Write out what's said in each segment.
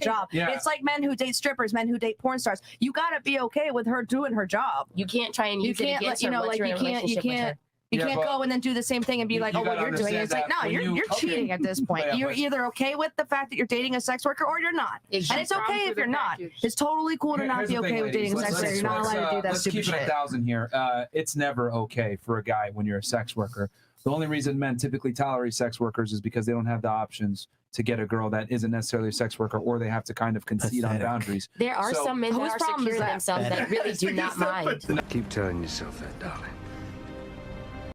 job. Yeah. It's like men who date strippers, men who date porn stars. You got to be okay with her doing her job. You can't try and use it against her once you're in a relationship with her. You can't go and then do the same thing and be like, oh, what you're doing. It's like, no, you're cheating at this point. You're either okay with the fact that you're dating a sex worker or you're not. And it's okay if you're not. It's totally cool to not be okay with dating a sex worker. You're not allowed to do that stupid shit. Let's keep it 1,000 here. It's never okay for a guy when you're a sex worker. The only reason men typically tolerate sex workers is because they don't have the options to get a girl that isn't necessarily a sex worker, or they have to kind of concede on boundaries. There are some men that are secure in themselves that really do not mind. Keep telling yourself that, darling.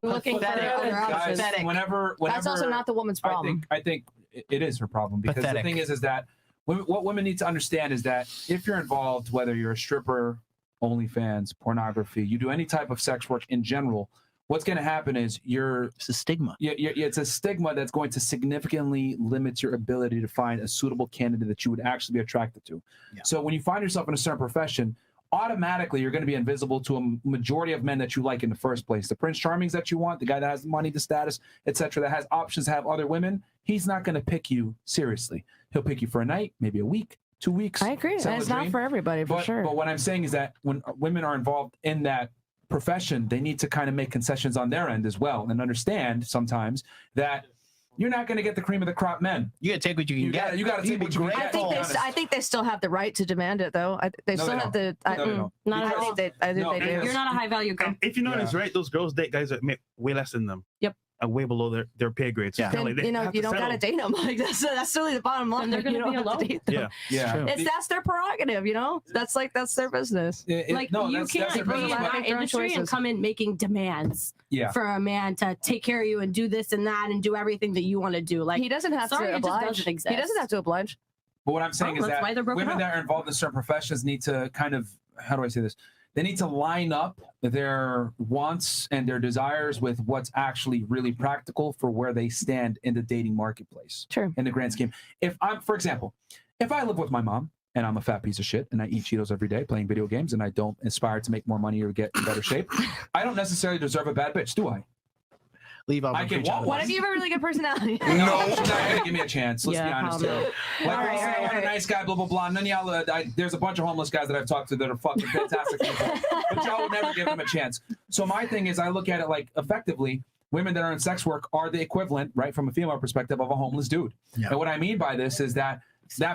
Looking guys, whenever that's also not the woman's problem. I think it is her problem, because the thing is that what women need to understand is that if you're involved, whether you're a stripper, OnlyFans, pornography, you do any type of sex work in general, what's going to happen is it's a stigma. It's a stigma that's going to significantly limit your ability to find a suitable candidate that you would actually be attracted to. Yeah. So when you find yourself in a certain profession, automatically you're going to be invisible to a majority of men that you like in the first place. The Prince Charmings that you want, the guy that has the money, the status, etc., that has options to have other women, he's not going to pick you seriously. He'll pick you for a night, maybe a week, 2 weeks. I agree. And it's not for everybody, for sure. But what I'm saying is that when women are involved in that profession, they need to kind of make concessions on their end as well, and understand sometimes that you're not going to get the cream of the crop men. You got to take what you can get. You got to take what you can get. I think they still have the right to demand it, though. They still have the. I think they do. You're not a high value girl. And if you notice, right, those girls date guys that make way less than them. Yep. And way below their pay grades. Yeah. Then, you don't got to date them. Like that's really the bottom line. And they're going to be alone. Yeah. That's their prerogative, you know. That's their business. You can't be in our industry and come in making demands for a man to take care of you and do this and that and do everything that you want to do. Like, he doesn't have to oblige. He doesn't have to oblige. But what I'm saying is that women that are involved in certain professions need to kind of, how do I say this? They need to line up their wants and their desires with what's actually really practical for where they stand in the dating marketplace. Sure. In the grand scheme. For example, if I live with my mom and I'm a fat piece of shit and I eat Cheetos every day playing video games and I don't aspire to make more money or get in better shape, I don't necessarily deserve a bad bitch, do I? Leave out. What if you have a really good personality? No, she's not going to give me a chance. Let's be honest here. Like, I want a nice guy, blah, blah, blah. And then y'all, there's a bunch of homeless guys that I've talked to that are fucking fantastic people. But y'all would never give them a chance. So my thing is, I look at it like, effectively, women that are in sex work are the equivalent, right, from a female perspective, of a homeless dude. Yeah. And what I mean by this is that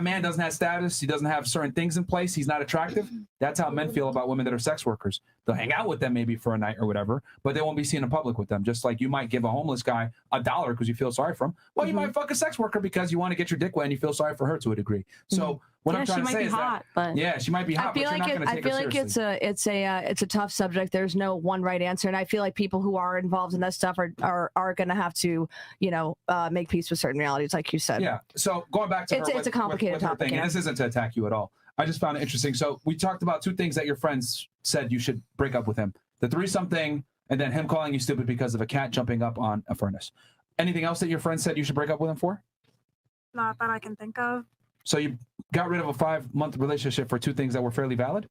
man doesn't have status. He doesn't have certain things in place. He's not attractive. That's how men feel about women that are sex workers. They'll hang out with them maybe for a night or whatever, but they won't be seen in public with them. Just like you might give a homeless guy $1 because you feel sorry for him. Well, you might fuck a sex worker because you want to get your dick wet and you feel sorry for her to a degree. So what I'm trying to say is that, she might be hot, I feel like it's a tough subject. There's no one right answer, and I feel like people who are involved in that stuff are going to have to, make peace with certain realities, like you said. Yeah. So going back to it's a complicated topic. And this isn't to attack you at all. I just found it interesting. So we talked about two things that your friends said you should break up with him: the threesome thing, and then him calling you stupid because of a cat jumping up on a furnace. Anything else that your friends said you should break up with him for? Not that I can think of. So you got rid of a 5-month relationship for two things that were fairly valid?